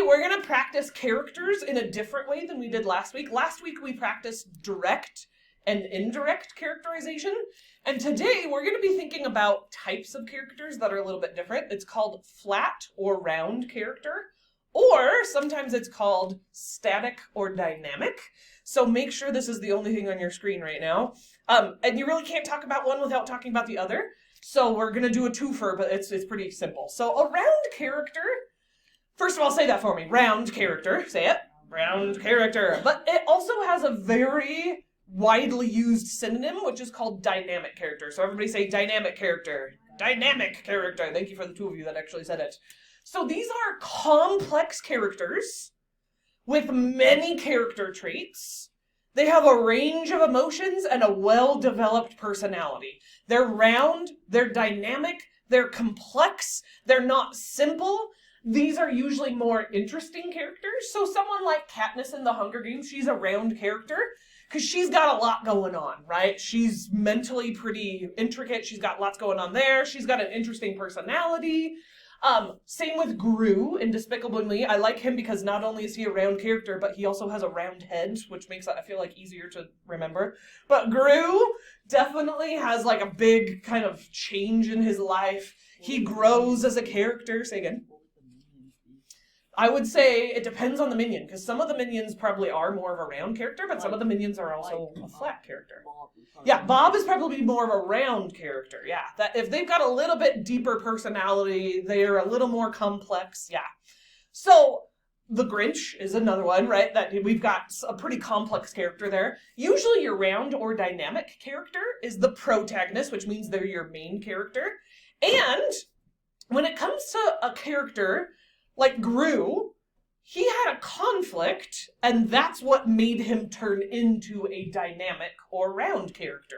we're going to practice characters in a different way than we did last week. Last week we practiced direct and indirect characterization. And today we're going to be thinking about types of characters that are a little bit different. It's called flat or round character, or sometimes it's called static or dynamic. So make sure this is the only thing on your screen right now. And you really can't talk about one without talking about the other. So we're going to do a twofer, but it's pretty simple. So a round character, first of all, say that for me. Round character. Say it. Round character. But it also has a very widely used synonym, which is called dynamic character. So everybody say dynamic character. Dynamic character. Thank you for the two of you that actually said it. So these are complex characters with many character traits. They have a range of emotions and a well-developed personality. They're round, they're dynamic, they're complex, they're not simple. These are usually more interesting characters. So someone like Katniss in the Hunger Games, she's a round character because she's got a lot going on, right? She's mentally pretty intricate. She's got lots going on there. She's got an interesting personality. Same with Gru in Despicable Me. I like him because not only is he a round character, but he also has a round head, which makes it, I feel like, easier to remember. But Gru definitely has like a big kind of change in his life. He grows as a character. Say again. I would say it depends on the minion, because some of the minions probably are more of a round character, but some of the minions are also a flat character. Yeah, Bob is probably more of a round character, yeah. That if they've got a little bit deeper personality, they're a little more complex, yeah. So, the Grinch is another one, right? That we've got a pretty complex character there. Usually your round or dynamic character is the protagonist, which means they're your main character. And when it comes to a character like Gru, he had a conflict, and that's what made him turn into a dynamic or round character.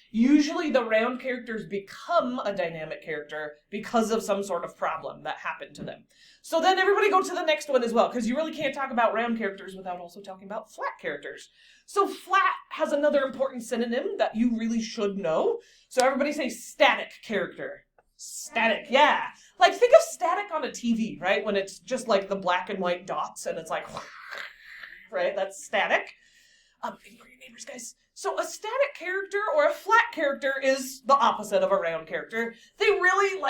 Usually the round characters become a dynamic character because of some sort of problem that happened to them. So then everybody go to the next one as well, because you really can't talk about round characters without also talking about flat characters. So flat has another important synonym that you really should know. So everybody say static character. Static, yeah. Like, think of static on a TV, right? When it's just like the black and white dots and it's like, right? That's static. Ignore your neighbors, guys. So a static character or a flat character is the opposite of a round character. They really,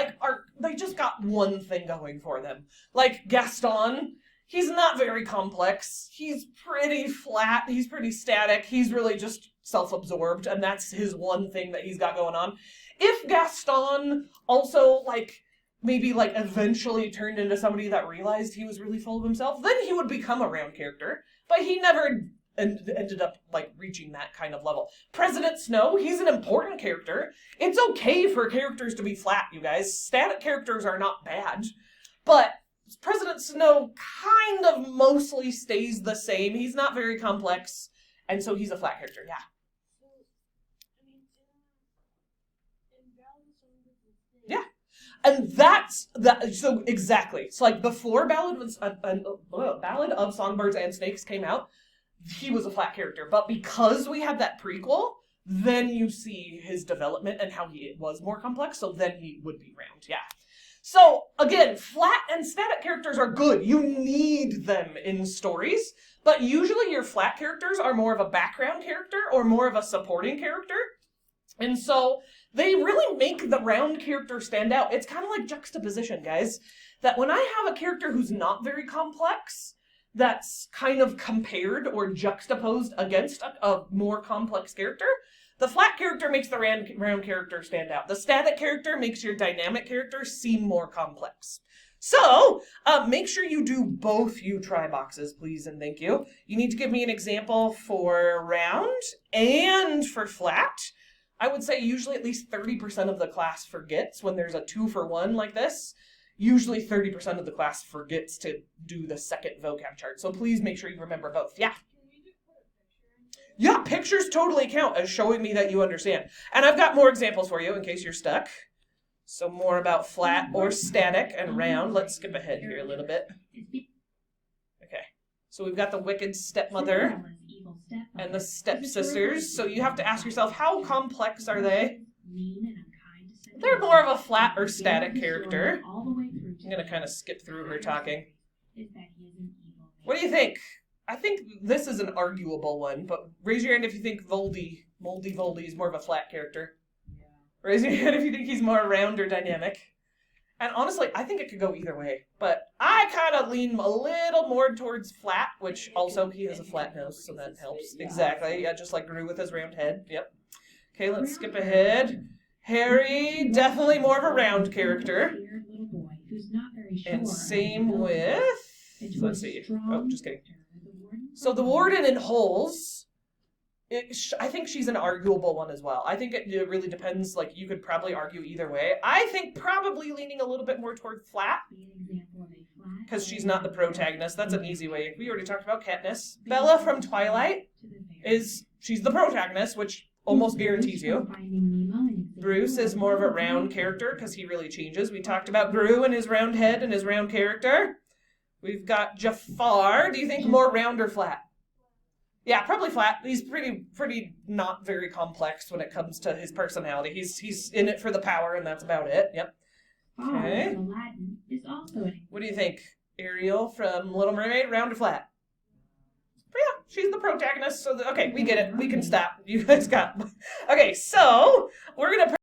they just got one thing going for them. Like Gaston, he's not very complex. He's pretty flat. He's pretty static. He's really just self-absorbed, and that's his one thing that he's got going on. If Gaston also, maybe eventually turned into somebody that realized he was really full of himself, then he would become a round character. But he never ended up, reaching that kind of level. President Snow, he's an important character. It's okay for characters to be flat, you guys. Static characters are not bad. But President Snow kind of mostly stays the same. He's not very complex, and so he's a flat character, yeah. Yeah. And that's that. So exactly. So before Ballad of Songbirds and Snakes came out, he was a flat character. But because we had that prequel, then you see his development and how he was more complex. So then he would be round. Yeah. So again, flat and static characters are good. You need them in stories. But usually your flat characters are more of a background character or more of a supporting character. And so they really make the round character stand out. It's kind of like juxtaposition, guys. That when I have a character who's not very complex, that's kind of compared or juxtaposed against a more complex character, the flat character makes the round character stand out. The static character makes your dynamic character seem more complex. So, make sure you do both, you try boxes, please and thank you. You need to give me an example for round and for flat. I would say usually at least 30% of the class forgets when there's a 2-for-1 like this. Usually 30% of the class forgets to do the second vocab chart. So please make sure you remember both. Yeah. Yeah, pictures totally count as showing me that you understand. And I've got more examples for you in case you're stuck. So more about flat or static and round. Let's skip ahead here a little bit. Okay. So we've got the wicked stepmother and the stepsisters. So you have to ask yourself, how complex are they? They're more of a flat or static character. I'm going to kind of skip through her talking. is that he is an evil man. What do you think? I think this is an arguable one, but raise your hand if you think Moldy is more of a flat character. Yeah. Raise your hand if you think he's more round or dynamic. And honestly, I think it could go either way. But I kind of lean a little more towards flat, which also he has a flat nose, so that helps. Exactly. Yeah, just like Gru with his round head. Yep. Okay, let's skip ahead. Harry, definitely more of a round character. Little boy who's not very sure. And same with... Let's see. Oh, just kidding. So the warden in Holes, I think she's an arguable one as well. I think it really depends. Like, you could probably argue either way. I think probably leaning a little bit more toward flat, because she's not the protagonist. That's an easy way. We already talked about Katniss. Bella from Twilight she's the protagonist, which almost guarantees you. Bruce is more of a round character because he really changes. We talked about Gru and his round head and his round character. We've got Jafar. Do you think more round or flat? Yeah, probably flat. He's pretty not very complex when it comes to his personality. He's in it for the power, and that's about it. Yep. Okay. Aladdin is also what do you think? Ariel from Little Mermaid, round or flat? Yeah, she's the protagonist, so okay, we get it. We can stop. You guys got... Okay, so we're going to